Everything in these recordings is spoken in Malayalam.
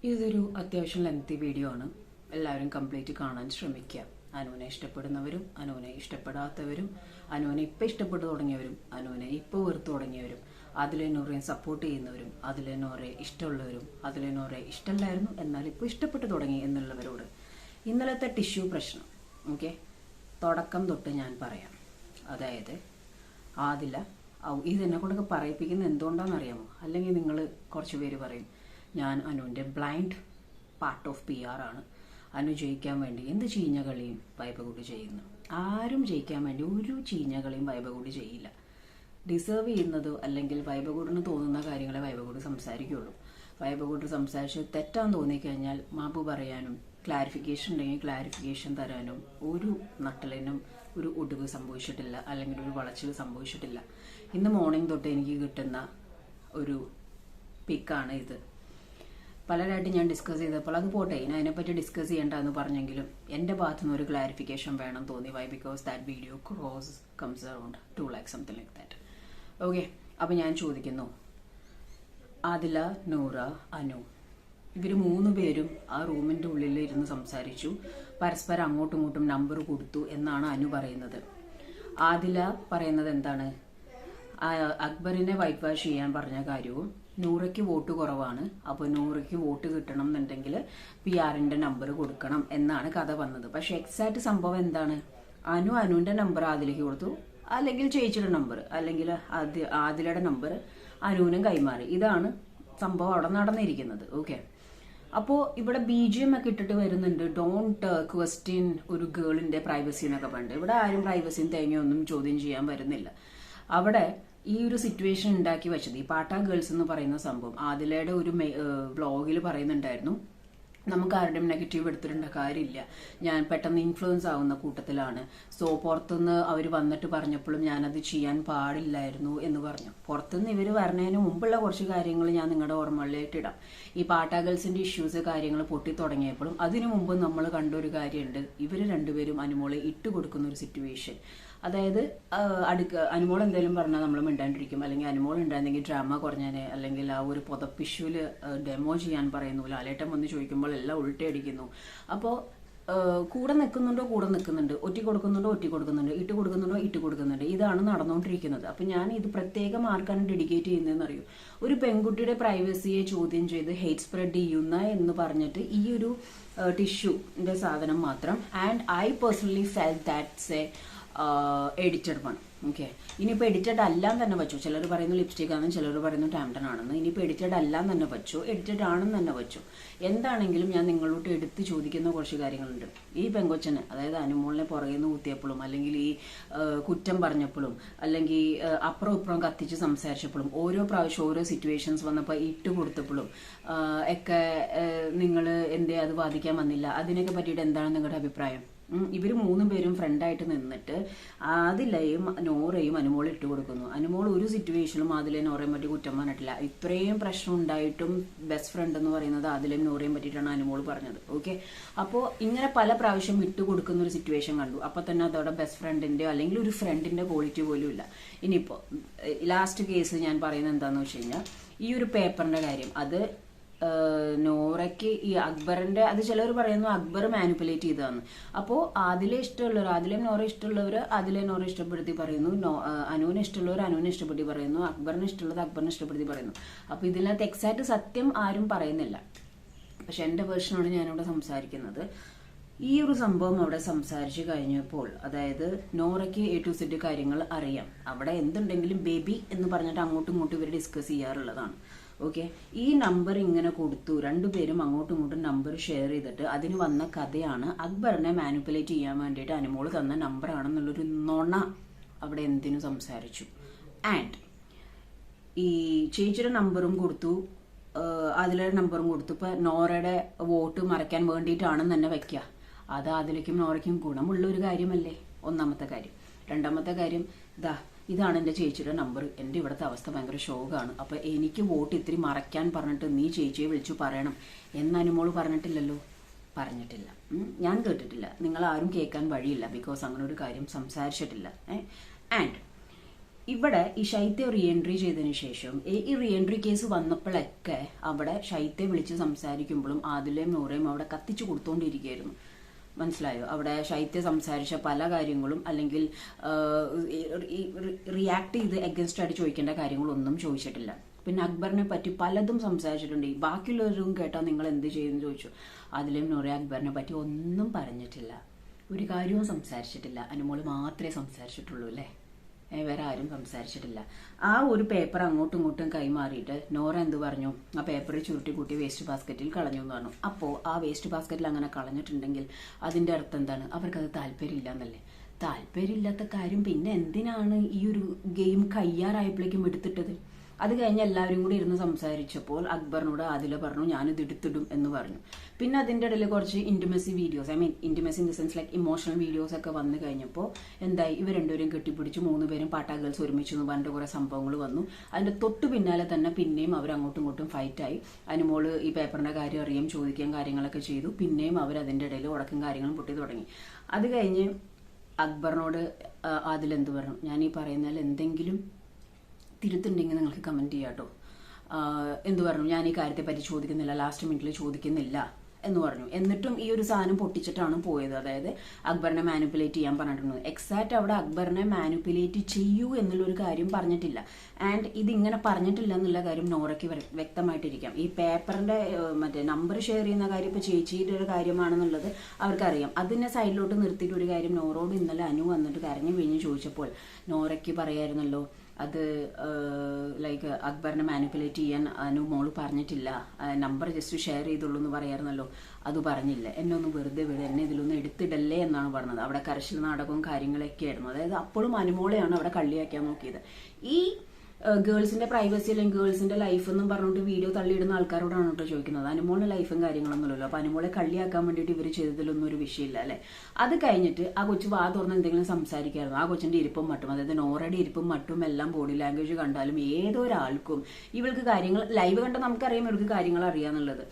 ഇതൊരു അത്യാവശ്യം ലെങ്തി വീഡിയോ ആണ്. എല്ലാവരും കംപ്ലീറ്റ് കാണാൻ ശ്രമിക്കുക. അനുവിനെ ഇഷ്ടപ്പെടുന്നവരും അനുവിനെ ഇഷ്ടപ്പെടാത്തവരും, അനുവിനെ ഇപ്പം ഇഷ്ടപ്പെട്ടു തുടങ്ങിയവരും അനുവിനെ ഇപ്പോൾ വെറുത്തു തുടങ്ങിയവരും, അതിലെ നോറയെ സപ്പോർട്ട് ചെയ്യുന്നവരും, അതിലെ നോറയെ ഇഷ്ടമുള്ളവരും, അതിലെ നോറയെ ഇഷ്ടമല്ലായിരുന്നു എന്നാൽ ഇപ്പോൾ ഇഷ്ടപ്പെട്ടു തുടങ്ങി എന്നുള്ളവരോട് ഇന്നലത്തെ ടിഷ്യൂ പ്രശ്നം ഓക്കെ തുടക്കം തൊട്ട് ഞാൻ പറയാം. അതായത് ആദില ഇതെന്നെ കൊണ്ടൊക്കെ പറയിപ്പിക്കുന്നത് എന്തുകൊണ്ടാണെന്നറിയാമോ? അല്ലെങ്കിൽ നിങ്ങൾ കുറച്ച് പേര് പറയും ഞാൻ അനുവിൻ്റെ ബ്ലൈൻഡ് പാർട്ട് ഓഫ് PR ആണ്, അനു ജയിക്കാൻ വേണ്ടി എന്ത് ചീഞ്ഞ കളിയും വൈബകൂടി ചെയ്യുന്നു. ആരും ജയിക്കാൻ വേണ്ടി ഒരു ചീഞ്ഞ കളിയും വൈബകൂടി ചെയ്യില്ല. ഡിസേർവ് ചെയ്യുന്നതോ അല്ലെങ്കിൽ വൈബകൂടിന് തോന്നുന്ന കാര്യങ്ങളെ വൈബകൂടി സംസാരിക്കുകയുള്ളൂ. വൈബകൂടി സംസാരിച്ച് തെറ്റാന്ന് തോന്നിക്കഴിഞ്ഞാൽ മാപ്പ് പറയാനും ക്ലാരിഫിക്കേഷൻ ഉണ്ടെങ്കിൽ ക്ലാരിഫിക്കേഷൻ തരാനും ഒരു നട്ടലിനും ഒരു ഒടിവ് സംഭവിച്ചിട്ടില്ല, അല്ലെങ്കിൽ ഒരു വളച്ചിൽ സംഭവിച്ചിട്ടില്ല. ഇന്ന് മോർണിംഗ് തൊട്ട് എനിക്ക് കിട്ടുന്ന ഒരു പിക്കാണ് ഇത്. പലരായിട്ട് ഞാൻ ഡിസ്കസ് ചെയ്തപ്പോൾ അത് പോട്ടെ, ഞാൻ അതിനെപ്പറ്റി ഡിസ്കസ് ചെയ്യേണ്ടെന്ന് പറഞ്ഞെങ്കിലും എൻ്റെ ഭാഗത്തു നിന്ന് ഒരു ക്ലാരിഫിക്കേഷൻ വേണം തോന്നി. Why? Because that video cross comes around 2 lakhs something like that. Okay, അപ്പം ഞാൻ ചോദിക്കുന്നു, ആദില, നൂറ, അനു ഇവർ 3 പേരും ആ റൂമിൻ്റെ ഉള്ളിൽ ഇരുന്ന് സംസാരിച്ചു, പരസ്പരം അങ്ങോട്ടും ഇങ്ങോട്ടും നമ്പർ കൊടുത്തു എന്നാണ് അനു പറയുന്നത്. ആദില പറയുന്നത് എന്താണ്? അക്ബറിനെ വൈറ്റ് വാഷ് ചെയ്യാൻ പറഞ്ഞ കാര്യവും നൂറയ്ക്ക് വോട്ട് കുറവാണ്, അപ്പോൾ നൂറയ്ക്ക് വോട്ട് കിട്ടണം എന്നുണ്ടെങ്കിൽ PR-ന്റെ നമ്പർ കൊടുക്കണം എന്നാണ് കഥ വന്നത്. പക്ഷെ എക്സാക്ട് സംഭവം എന്താണ്? അനുവിന്റെ നമ്പർ ആദിലേക്ക് കൊടുത്തു, അല്ലെങ്കിൽ ചേച്ചിയുടെ നമ്പർ, അല്ലെങ്കിൽ ആദിലയുടെ നമ്പർ അനുവിനും കൈമാറി. ഇതാണ് സംഭവം അവിടെ നടന്നിരിക്കുന്നത്. ഓക്കെ, അപ്പോൾ ഇവിടെ BGM ഒക്കെ ഇട്ടിട്ട് വരുന്നുണ്ട്, ഡോണ്ട് ക്വസ്റ്റ്യൻ ഒരു ഗേളിന്റെ പ്രൈവസി എന്നൊക്കെ പറഞ്ഞിട്ട്. ഇവിടെ ആരും പ്രൈവസിയും തേങ്ങയൊന്നും ചോദ്യം ചെയ്യാൻ വരുന്നില്ല. അവിടെ ഈ ഒരു സിറ്റുവേഷൻ ഉണ്ടാക്കി വെച്ചത് ഈ പാട്ടാ ഗേൾസ് എന്ന് പറയുന്ന സംഭവം ആദിലയുടെ ഒരു വ്ളോഗിൽ പറയുന്നുണ്ടായിരുന്നു, നമുക്ക് ആരുടെയും നെഗറ്റീവ് എടുത്തിട്ടുണ്ട് കാര്യമില്ല, ഞാൻ പെട്ടെന്ന് ഇൻഫ്ലുവൻസ് ആവുന്ന കൂട്ടത്തിലാണ്, സോ പുറത്തുനിന്ന് അവർ വന്നിട്ട് പറഞ്ഞപ്പോഴും ഞാനത് ചെയ്യാൻ പാടില്ലായിരുന്നു എന്ന് പറഞ്ഞു. പുറത്തുനിന്ന് ഇവർ വരണതിന് മുമ്പുള്ള കുറച്ച് കാര്യങ്ങൾ ഞാൻ നിങ്ങളുടെ ഓർമ്മകളിലേക്ക് ഇടാം. ഈ പാട്ടാ ഗേൾസിന്റെ ഇഷ്യൂസ് കാര്യങ്ങൾ പൊട്ടി തുടങ്ങിയപ്പോഴും അതിനു മുമ്പ് നമ്മൾ കണ്ട ഒരു കാര്യമുണ്ട്, ഇവർ രണ്ടുപേരും അനുമോളെ ഇട്ട് കൊടുക്കുന്ന ഒരു സിറ്റുവേഷൻ. അതായത് അനുമോൾ എന്തെങ്കിലും പറഞ്ഞാൽ നമ്മൾ മിണ്ടാണ്ടിരിക്കും, അല്ലെങ്കിൽ അനുമോൾ ഉണ്ടായിരുന്നെങ്കിൽ ഡ്രാമ കുറഞ്ഞാനെ, അല്ലെങ്കിൽ ആ ഒരു പുതപ്പിഷ്യൂല് ഡെമോ ചെയ്യാൻ പറയുന്നു, ലാലേട്ടൻ വന്ന് ചോദിക്കുമ്പോൾ എല്ലാം ഉൾട്ടയടിക്കുന്നു. അപ്പോൾ കൂടെ നിൽക്കുന്നുണ്ട്, ഒറ്റി കൊടുക്കുന്നുണ്ടോ, ഇട്ട് കൊടുക്കുന്നുണ്ട്. ഇതാണ് നടന്നുകൊണ്ടിരിക്കുന്നത്. അപ്പം ഞാൻ ഇത് പ്രത്യേകം ആർക്കാണ് ഡെഡിക്കേറ്റ് ചെയ്യുന്നതെന്ന് അറിയൂ? ഒരു പെൺകുട്ടിയുടെ പ്രൈവസിയെ ചോദ്യം ചെയ്ത് ഹെയ്റ്റ് സ്പ്രെഡ് ചെയ്യുന്ന എന്ന് പറഞ്ഞിട്ട് ഈ ഒരു ടിഷ്യൂന്റെ സാധനം മാത്രം. And I personally felt that's A edited one. Okay, ഇനിയിപ്പോൾ എഡിറ്റഡ് അല്ലാന്ന് തന്നെ വെച്ചു. ചിലർ പറയുന്നു ലിപ്സ്റ്റിക് ആണെന്ന്, ചിലർ പറയുന്നു ടാംടൺ ആണെന്ന്. ഇനിയിപ്പോൾ എഡിറ്റഡ് അല്ലാന്ന് തന്നെ വെച്ചു, എഡിറ്റഡ് ആണെന്ന് തന്നെ വെച്ചു. എന്താണെങ്കിലും ഞാൻ നിങ്ങളോട്ട് എടുത്ത് ചോദിക്കുന്ന കുറച്ച് കാര്യങ്ങളുണ്ട്. ഈ പെങ്കൊച്ചനെ, അതായത് അനുമോളിനെ പുറകെ നിന്ന് കുത്തിയപ്പോഴും, അല്ലെങ്കിൽ ഈ കുറ്റം പറഞ്ഞപ്പോഴും, അല്ലെങ്കിൽ അപ്പുറം ഇപ്പുറം കത്തിച്ച് സംസാരിച്ചപ്പോഴും, ഓരോ പ്രാവശ്യം ഓരോ സിറ്റുവേഷൻസ് വന്നപ്പോൾ ഇട്ട് കൊടുത്തപ്പോഴും ഒക്കെ നിങ്ങൾ എന്തേ അത് വാദിക്കാൻ വന്നില്ല? അതിനൊക്കെ പറ്റിയിട്ട് എന്താണ് നിങ്ങളുടെ അഭിപ്രായം? ഇവർ 3 പേരും ഫ്രണ്ടായിട്ട് നിന്നിട്ട് ആദിലയും നോറയും അനുമോൾ ഇട്ട് കൊടുക്കുന്നു. അനുമോൾ ഒരു സിറ്റുവേഷനും ആദിലെ നോറയും പറ്റി കുറ്റം പറഞ്ഞിട്ടില്ല. ഇത്രയും പ്രശ്നം ഉണ്ടായിട്ടും ബെസ്റ്റ് ഫ്രണ്ട് എന്ന് പറയുന്നത് ആദിലയും നോറയും പറ്റിയിട്ടാണ് അനുമോൾ പറഞ്ഞത്. ഓക്കെ, അപ്പോൾ ഇങ്ങനെ പല പ്രാവശ്യം ഇട്ട് കൊടുക്കുന്ന ഒരു സിറ്റുവേഷൻ കണ്ടു. അപ്പോൾ തന്നെ അതോടെ ബെസ്റ്റ് ഫ്രണ്ടിന്റെ അല്ലെങ്കിൽ ഒരു ഫ്രണ്ടിന്റെ ക്വാളിറ്റി പോലും ഇല്ല. ഇനിയിപ്പോൾ ലാസ്റ്റ് കേസ് ഞാൻ പറയുന്നത് എന്താണെന്ന് വെച്ച് കഴിഞ്ഞാൽ, ഈ ഒരു പേപ്പറിന്റെ കാര്യം, അത് നോറയ്ക്ക് ഈ അക്ബറിന്റെ, അത് ചിലർ പറയുന്നു അക്ബർ മാനിപ്പുലേറ്റ് ചെയ്തതാണ്. അപ്പോൾ ആദിലെ ഇഷ്ടമുള്ളവർ, ആദിലെ നോറ ഇഷ്ടമുള്ളവർ ആദിലെ നോറ ഇഷ്ടപ്പെടുത്തി പറയുന്നു, അനുവിനെ ഇഷ്ടമുള്ളവർ അനുവിനെ ഇഷ്ടപ്പെടുത്തി പറയുന്നു, അക്ബറിനെ ഇഷ്ടമുള്ളത് അക്ബറിനെ ഇഷ്ടപ്പെടുത്തി പറയുന്നു. അപ്പോൾ ഇതിനകത്ത് എക്സാക്ട് സത്യം ആരും പറയുന്നില്ല. പക്ഷെ എൻ്റെ വേർഷനാണ് ഞാനിവിടെ സംസാരിക്കുന്നത്. ഈ ഒരു സംഭവം അവിടെ സംസാരിച്ചു കഴിഞ്ഞപ്പോൾ, അതായത് നോറയ്ക്ക് A to Z കാര്യങ്ങൾ അറിയാം. അവിടെ എന്തുണ്ടെങ്കിലും ബേബി എന്ന് പറഞ്ഞിട്ട് അങ്ങോട്ടും ഇങ്ങോട്ടും ഇവർ ഡിസ്കസ് ചെയ്യാറുള്ളതാണ്. ഓക്കെ, ഈ നമ്പർ ഇങ്ങനെ കൊടുത്തു, 2 പേരും അങ്ങോട്ടും ഇങ്ങോട്ടും നമ്പർ ഷെയർ ചെയ്തിട്ട് അതിന് വന്ന കഥയാണ് അക്ബറിനെ മാനിപ്പുലേറ്റ് ചെയ്യാൻ വേണ്ടിയിട്ട് അനുമോൾ തന്ന നമ്പറാണെന്നുള്ളൊരു നുണ അവിടെ എന്തിനു സംസാരിച്ചു. ആൻഡ് ഈ ചേച്ചിയുടെ നമ്പറും കൊടുത്തു, അതിലെ നമ്പറും കൊടുത്തു. ഇപ്പം നോറയുടെ വോട്ട് മറയ്ക്കാൻ വേണ്ടിയിട്ടാണെന്ന് തന്നെ വെക്കുക. അത് അതിലേക്കും നോറയ്ക്കും ഗുണമുള്ള ഒരു കാര്യമല്ലേ? ഒന്നാമത്തെ കാര്യം. രണ്ടാമത്തെ കാര്യം, ഇതാണ് എൻ്റെ ചേച്ചിയുടെ നമ്പർ, എൻ്റെ ഇവിടുത്തെ അവസ്ഥ ഭയങ്കര ഷോക്കാണ്, അപ്പോൾ എനിക്ക് വോട്ട് ഇത്തിരി മറയ്ക്കാൻ പറഞ്ഞിട്ട് നീ ചേച്ചിയെ വിളിച്ചു പറയണം എന്ന് അനുമോൾ പറഞ്ഞിട്ടില്ലല്ലോ. പറഞ്ഞിട്ടില്ല, ഞാൻ കേട്ടിട്ടില്ല, നിങ്ങൾ ആരും കേൾക്കാൻ വഴിയില്ല. ബിക്കോസ് അങ്ങനെ ഒരു കാര്യം സംസാരിച്ചിട്ടില്ല. ആൻഡ് ഇവിടെ ഈ ശൈത്യ റീ എൻട്രി ചെയ്തതിനു ശേഷം ഈ റീ എൻട്രി കേസ് വന്നപ്പോഴൊക്കെ അവിടെ ശൈത്യ വിളിച്ച് സംസാരിക്കുമ്പോഴും ആദിലയും നൂറയും അവിടെ കത്തിച്ചു കൊടുത്തോണ്ടിരിക്കുകയായിരുന്നു. മനസ്സിലായോ? അവിടെ ശൈത്യ സംസാരിച്ച പല കാര്യങ്ങളും അല്ലെങ്കിൽ റിയാക്ട് ചെയ്ത് എഗൻസ്റ്റ് ആയിട്ട് ചോദിക്കേണ്ട കാര്യങ്ങളൊന്നും ചോദിച്ചിട്ടില്ല. പിന്നെ അക്ബറിനെ പറ്റി പലതും സംസാരിച്ചിട്ടുണ്ട്. ബാക്കിയുള്ളവരും കേട്ടാൽ നിങ്ങൾ എന്ത് ചെയ്യുമെന്ന് ചോദിച്ചു. അതിലും നൂറെ അക്ബറിനെ പറ്റി ഒന്നും പറഞ്ഞിട്ടില്ല, ഒരു കാര്യവും സംസാരിച്ചിട്ടില്ല. അനുമോള് മാത്രമേ സംസാരിച്ചിട്ടുള്ളൂ അല്ലേ, വേറെ ആരും സംസാരിച്ചിട്ടില്ല. ആ ഒരു പേപ്പർ അങ്ങോട്ടും ഇങ്ങോട്ടും കൈമാറിയിട്ട് നോറ എന്ത് പറഞ്ഞു, ആ പേപ്പർ ചുരുട്ടി കൂട്ടി വേസ്റ്റ് ബാസ്ക്കറ്റിൽ കളഞ്ഞു എന്ന് പറഞ്ഞു. അപ്പോൾ ആ വേസ്റ്റ് ബാസ്ക്കറ്റിൽ അങ്ങനെ കളഞ്ഞിട്ടുണ്ടെങ്കിൽ അതിന്റെ അർത്ഥം എന്താണ്? അവർക്കത് താല്പര്യമില്ല എന്നല്ലേ? താല്പര്യമില്ലാത്ത കാര്യം പിന്നെ എന്തിനാണ് ഈ ഒരു ഗെയിം കയ്യാറായപ്പോഴേക്കും എടുത്തിട്ടത്? അത് കഴിഞ്ഞ് എല്ലാവരും കൂടി ഇരുന്ന് സംസാരിച്ചപ്പോൾ അക്ബറിനോട് ആദില പറഞ്ഞു ഞാനിത് എടുത്തിടും എന്ന് പറഞ്ഞു. പിന്നെ അതിൻ്റെ ഇടയിൽ കുറച്ച് intimacy videos, intimacy in the sense like emotional videos ഒക്കെ വന്നു കഴിഞ്ഞപ്പോൾ എന്തായി, ഇവർ രണ്ടുപേരും കെട്ടിപ്പിടിച്ച് 3 പേരും പാട്ടാ ഗേൾസ് ഒരുമിച്ച് എന്ന് പറഞ്ഞിട്ട് കുറെ സംഭവങ്ങൾ വന്നു. അതിന്റെ തൊട്ട് പിന്നാലെ തന്നെ പിന്നെയും അവർ അങ്ങോട്ടും ഇങ്ങോട്ടും ഫൈറ്റായി. അനുമോള് ഈ പേപ്പറിന്റെ കാര്യം അറിയാൻ ചോദിക്കാൻ കാര്യങ്ങളൊക്കെ ചെയ്തു. പിന്നെയും അവർ അതിന്റെ ഇടയിൽ ഉടക്കും കാര്യങ്ങളും പൊട്ടി തുടങ്ങി. അത് കഴിഞ്ഞ് അക്ബറിനോട് ആദിൽ എന്ത് പറഞ്ഞു, ഞാൻ ഈ പറയുന്നതിൽ എന്തെങ്കിലും തിരുത്തുണ്ടെങ്കിൽ നിങ്ങൾക്ക് കമന്റ് ചെയ്യാം കേട്ടോ. എന്ത് പറഞ്ഞു, ഞാൻ ഈ കാര്യത്തെ പറ്റി ചോദിക്കുന്നില്ല, ലാസ്റ്റ് മിനിറ്റിൽ ചോദിക്കുന്നില്ല എന്ന് പറഞ്ഞു. എന്നിട്ടും ഈ ഒരു സാധനം പൊട്ടിച്ചിട്ടാണ് പോയത്. അതായത് അക്ബറിനെ മാനിപ്പുലേറ്റ് ചെയ്യാൻ പറഞ്ഞിട്ടുണ്ട്. എക്സാക്ട് അവിടെ അക്ബറിനെ മാനിപ്പുലേറ്റ് ചെയ്യൂ എന്നുള്ളൊരു കാര്യം പറഞ്ഞിട്ടില്ല. ആൻഡ് ഇതിങ്ങനെ പറഞ്ഞിട്ടില്ല എന്നുള്ള കാര്യം നോറയ്ക്ക് വ്യക്തമായിട്ടിരിക്കാം. ഈ പേപ്പറിന്റെ മറ്റേ നമ്പർ ഷെയർ ചെയ്യുന്ന കാര്യം ഇപ്പൊ ചേച്ചിയുടെ ഒരു കാര്യമാണെന്നുള്ളത് അവർക്കറിയാം. അതിനെ സൈഡിലോട്ട് നിർത്തിയിട്ട് ഒരു കാര്യം നോറോട് ഇന്നലെ അനു വന്നിട്ട് കരഞ്ഞു പിഴിഞ്ഞ് ചോദിച്ചപ്പോൾ നോറയ്ക്ക് പറയായിരുന്നല്ലോ, അത് ലൈക്ക് അക്ബറിനെ മാനിപ്പുലേറ്റ് ചെയ്യാൻ അനു മോള് പറഞ്ഞിട്ടില്ല, നമ്പർ ജസ്റ്റ് ഷെയർ ചെയ്തുള്ളൂ എന്ന് പറയായിരുന്നല്ലോ. അത് പറഞ്ഞില്ല. എന്നെ ഒന്ന് വെറുതെ വിട്, എന്നെ ഇതിലൊന്നും എടുത്തിടല്ലേ എന്നാണ് പറഞ്ഞത്. അവിടെ കരച്ചിൽ നാടകവും കാര്യങ്ങളൊക്കെ ആയിരുന്നു. അതായത് അപ്പോഴും അനുമോളെയാണ് അവിടെ കള്ളിയാക്കാൻ നോക്കിയത്. ഈ ഗേൾസിന്റെ പ്രൈവസി അല്ലെങ്കിൽ ഗേൾസിന്റെ ലൈഫ് എന്നും പറഞ്ഞിട്ട് വീഡിയോ തള്ളിയിടുന്ന ആൾക്കാരോടാണ് കേട്ടോ ചോദിക്കുന്നത്. അനുമോളുടെ ലൈഫും കാര്യങ്ങളൊന്നുമില്ലല്ലോ. അപ്പൊ അനുമോളെ കള്ളിയാക്കാൻ വേണ്ടിയിട്ട് ഇവർ ചെയ്തതിലൊന്നും ഒരു വിഷയമില്ല അല്ലെ. അത് കഴിഞ്ഞിട്ട് ആ കൊച്ചു വാ തുറന്ന് എന്തെങ്കിലും സംസാരിക്കായിരുന്നു. ആ കൊച്ചിന്റെ ഇരിപ്പും മട്ടും, അതായത് നോറയുടെ ഇരിപ്പും മട്ടും എല്ലാം ബോഡി ലാംഗ്വേജ് കണ്ടാലും ഏതൊരാൾക്കും ഇവൾക്ക് കാര്യങ്ങൾ ലൈവ് കണ്ട നമുക്കറിയാം ഇവർക്ക് കാര്യങ്ങൾ അറിയാന്നുള്ളത്.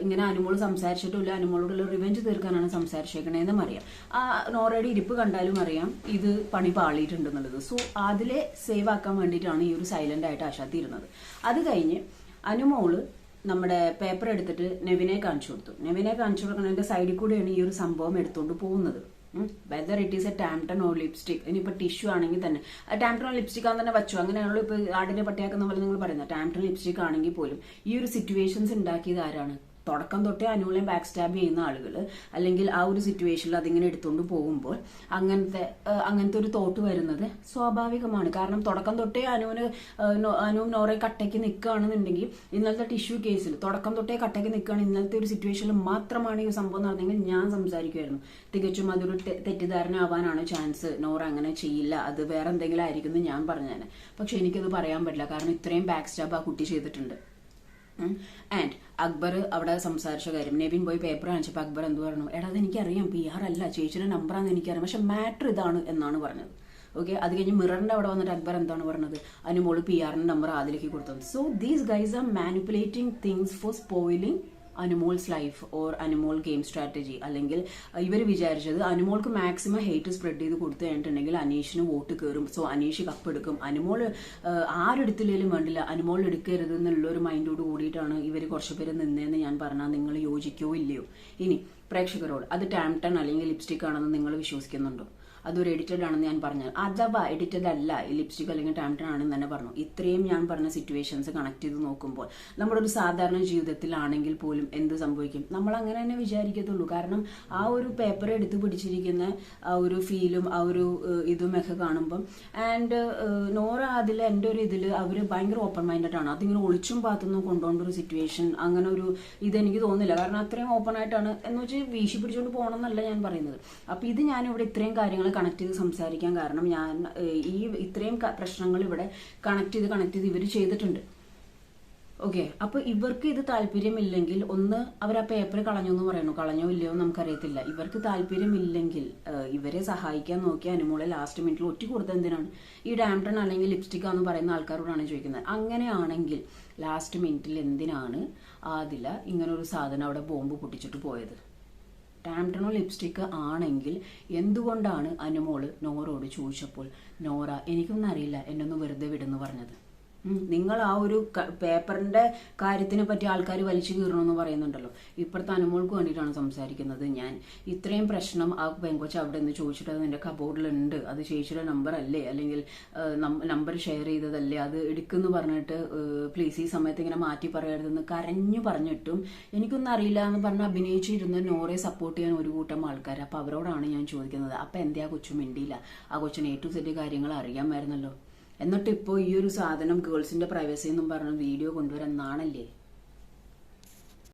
ഇങ്ങനെ അനുമോള് സംസാരിച്ചിട്ടില്ല, അനുമോളോടുള്ള റിവെഞ്ച് തീർക്കാനാണ് സംസാരിച്ചേക്കണേന്നും അറിയാം. ആ നോറയുടെ ഇരിപ്പ് കണ്ടാലും അറിയാം ഇത് പണി പാളിയിട്ടുണ്ടെന്നുള്ളത്. സോ അതിലെ സേവ് ആക്കാൻ വേണ്ടിയിട്ടാണ് ഈ ഒരു സൈലന്റ് ആയിട്ട് അശാത്തിരുന്നത്. അത് കഴിഞ്ഞ് അനുമോള് നമ്മുടെ പേപ്പർ എടുത്തിട്ട് നെവിനെ കാണിച്ചു കൊടുത്തു. നെവിനെ കാണിച്ചു കൊടുക്കുന്നതിന്റെ സൈഡിൽ കൂടെയാണ് ഈ ഒരു സംഭവം എടുത്തുകൊണ്ട് പോകുന്നത്. Whether it is a tampon or lipstick. ഇനിയിപ്പോൾ ടിഷ്യൂ ആണെങ്കിൽ തന്നെ ടാംപ്ടൺ ഓർ ലിപ്സ്റ്റിക് ആണെന്ന് തന്നെ വെച്ചു. അങ്ങനെയാണല്ലോ ഇപ്പൊ ആടിനെ പട്ടിയാക്കുന്ന പോലെ നിങ്ങൾ പറയുന്നത്. ടാംപ്ടൺ ലിപ്സ്റ്റിക് ആണെങ്കിൽ പോലും ഈ ഒരു സിറ്റുവേഷൻസ് ഉണ്ടാക്കിയത് ആരാണ്? തുടക്കം തൊട്ടേ അനുമോളെ ബാക്ക് സ്റ്റാബ് ചെയ്യുന്ന ആളുകൾ, അല്ലെങ്കിൽ ആ ഒരു സിറ്റുവേഷനിൽ അതിങ്ങനെ എടുത്തുകൊണ്ട് പോകുമ്പോൾ അങ്ങനത്തെ ഒരു തോട്ട് വരുന്നത് സ്വാഭാവികമാണ്. കാരണം തുടക്കം തൊട്ടേ അനുവും നോറയും കട്ടയ്ക്ക് നിൽക്കുകയാണെന്നുണ്ടെങ്കിൽ ഇന്നലത്തെ ടിഷ്യൂ കേസിൽ തുടക്കം തൊട്ടേ കട്ടയ്ക്ക് നിൽക്കുകയാണ്, ഇന്നലത്തെ ഒരു സിറ്റുവേഷനിൽ മാത്രമാണ് ഈ സംഭവം നടന്നെങ്കിൽ ഞാൻ സംസാരിക്കുമായിരുന്നു. തികച്ചും അതൊരു തെറ്റിദ്ധാരണ ആവാനാണ് ചാൻസ്, നോറ അങ്ങനെ ചെയ്യില്ല, അത് വേറെ എന്തെങ്കിലും ആയിരിക്കും എന്ന് ഞാൻ പറഞ്ഞേനെ. പക്ഷെ എനിക്കത് പറയാൻ പറ്റില്ല, കാരണം ഇത്രയും ബാക്ക് സ്റ്റാബ് ആ കുട്ടി ചെയ്തിട്ടുണ്ട്. ആൻഡ് അക്ബർ അവിടെ സംസാരിച്ച കാര്യം, നെവിൻ പോയി പേപ്പർ കാണിച്ചപ്പോൾ അക്ബർ എന്ത് പറഞ്ഞു, എടാ അത് എനിക്കറിയാം, PR അല്ല ചേച്ചിയുടെ നമ്പറാന്ന് എനിക്കറിയാം, പക്ഷെ മാറ്റർ ഇതാണ് എന്നാണ് പറഞ്ഞത്. ഓക്കെ, അത് കഴിഞ്ഞ് മിററിന്റെ അവിടെ വന്നിട്ട് അക്ബർ എന്താണ് പറഞ്ഞത്, അനുമോള് PR നമ്പർ അതിലേക്ക് കൊടുത്തത്. So these guys are manipulating things for spoiling Anumol's life or Anumol game strategy. അല്ലെങ്കിൽ ഇവർ വിചാരിച്ചത് അനുമോൾക്ക് മാക്സിമം ഹേറ്റ് സ്പ്രെഡ് ചെയ്ത് കൊടുത്തു കഴിഞ്ഞിട്ടുണ്ടെങ്കിൽ അനീഷിന് വോട്ട് കയറും, സോ അനീഷ് കപ്പെടുക്കും, അനുമോൾ ആരെടുത്തില്ലേലും വേണ്ടില്ല അനുമോൾ എടുക്കരുത് എന്നുള്ള ഒരു മൈൻഡോട് കൂടിയിട്ടാണ് ഇവർ കുറച്ച് പേര് നിന്നേന്ന് ഞാൻ പറഞ്ഞാൽ നിങ്ങൾ യോജിക്കോ ഇല്ലയോ? ഇനി പ്രേക്ഷകരോട് അത് ടാംപ്ടൺ അല്ലെങ്കിൽ ലിപ്സ്റ്റിക് ആണെന്ന് നിങ്ങൾ വിശ്വസിക്കുന്നുണ്ടോ? അതൊരു എഡിറ്റഡ് ആണെന്ന് ഞാൻ പറഞ്ഞത്. അഥവാ എഡിറ്റഡ് അല്ല, ഈ ലിപ്സ്റ്റിക് അല്ലെങ്കിൽ ടാംപ്ടൺ ആണെന്ന് തന്നെ പറഞ്ഞു. ഇത്രയും ഞാൻ പറഞ്ഞ സിറ്റുവേഷൻസ് കണക്ട് ചെയ്ത് നോക്കുമ്പോൾ നമ്മുടെ ഒരു സാധാരണ ജീവിതത്തിലാണെങ്കിൽ പോലും എന്ത് സംഭവിക്കും, നമ്മൾ അങ്ങനെ തന്നെ വിചാരിക്കത്തുള്ളൂ. കാരണം ആ ഒരു പേപ്പർ എടുത്ത് പിടിച്ചിരിക്കുന്ന ആ ഒരു ഫീലും ആ ഒരു ഇതുമൊക്കെ കാണുമ്പം ആൻഡ് നോറ അതിൽ എൻ്റെ ഒരു ഇതിൽ അവർ ഭയങ്കര ഓപ്പൺ മൈൻഡഡ് ആണ്. അതിങ്ങനെ ഒളിച്ചും പാത്തുനിന്നും കൊണ്ടുപോകേണ്ട ഒരു സിറ്റുവേഷൻ അങ്ങനെ ഒരു ഇതെനിക്ക് തോന്നുന്നില്ല. കാരണം അത്രയും ഓപ്പൺ ആയിട്ടാണ് എന്ന് വെച്ചാൽ വീശി പിടിച്ചുകൊണ്ട് പോകണം എന്നല്ല ഞാൻ പറയുന്നത്. അപ്പൊ ഇത് ഞാനിവിടെ ഇത്രയും കാര്യങ്ങൾ കണക്ട് ചെയ്ത് സംസാരിക്കാൻ കാരണം ഞാൻ ഈ ഇത്രയും പ്രശ്നങ്ങൾ ഇവിടെ കണക്ട് ചെയ്ത് ഇവർ ചെയ്തിട്ടുണ്ട്. ഓക്കെ, അപ്പൊ ഇവർക്ക് ഇത് താല്പര്യമില്ലെങ്കിൽ ഒന്ന് അവർ ആ പേപ്പർ കളഞ്ഞു എന്ന് പറയുന്നു, കളഞ്ഞോ ഇല്ലയോ നമുക്കറിയത്തില്ല. ഇവർക്ക് താല്പര്യമില്ലെങ്കിൽ ഇവരെ സഹായിക്കാൻ നോക്കിയ അനുമോളെ ലാസ്റ്റ് മിനിറ്റിൽ ഒറ്റ കൊടുത്ത എന്തിനാണ്? ഈ ടാംപ്ടൺ അല്ലെങ്കിൽ ലിപ്സ്റ്റിക് എന്ന് പറയുന്ന ആൾക്കാരോടാണ് ചോദിക്കുന്നത്. അങ്ങനെയാണെങ്കിൽ ലാസ്റ്റ് മിനിറ്റിൽ എന്തിനാണ് ആദില ഇങ്ങനെ ഒരു സാധനം അവിടെ ബോംബ് പൊട്ടിച്ചിട്ട് പോയത്? ടാംടണോ ലിപ്സ്റ്റിക്ക് ആണെങ്കിൽ എന്തുകൊണ്ടാണ് അനുമോള് നോറോട് ചോദിച്ചപ്പോൾ നോറ എനിക്കൊന്നും അറിയില്ല, എന്നൊന്ന് വെറുതെ വിടുന്നു പറഞ്ഞത്? നിങ്ങൾ ആ ഒരു പേപ്പറിന്റെ കാര്യത്തിനെ പറ്റി ആൾക്കാർ വലിച്ചു കീറണമെന്ന് പറയുന്നുണ്ടല്ലോ. ഇപ്പുറത്തെ അനുമോൾക്ക് വേണ്ടിയിട്ടാണ് സംസാരിക്കുന്നത് ഞാൻ. ഇത്രയും പ്രശ്നം ആ പെങ്കൊച്ച് അവിടെ നിന്ന് ചോദിച്ചിട്ട് അത് നിന്റെ കബോർഡിലുണ്ട്, അത് ചേച്ചിയുടെ നമ്പർ അല്ലേ, അല്ലെങ്കിൽ നമ്പർ ഷെയർ ചെയ്തതല്ലേ, അത് എടുക്കുമെന്ന് പറഞ്ഞിട്ട് പ്ലീസ് ഈ സമയത്ത് ഇങ്ങനെ മാറ്റി പറയരുതെന്ന് കരഞ്ഞു പറഞ്ഞിട്ടും എനിക്കൊന്നും അറിയില്ല എന്ന് പറഞ്ഞ് അഭിനയിച്ചിരുന്ന് നോറയെ സപ്പോർട്ട് ചെയ്യാൻ ഒരു കൂട്ടം ആൾക്കാർ. അപ്പൊ അവരോടാണ് ഞാൻ ചോദിക്കുന്നത്, അപ്പൊ എന്തേ ആ കൊച്ചു മിണ്ടിയില്ല? ആ കൊച്ചിന് A to Z കാര്യങ്ങൾ അറിയാമായിരുന്നല്ലോ. എന്നിട്ട് ഇപ്പോൾ ഈ ഒരു സാധനം ഗേൾസിന്റെ പ്രൈവസി എന്നും പറഞ്ഞ വീഡിയോ കൊണ്ടുവരാൻ നാണല്ലേ?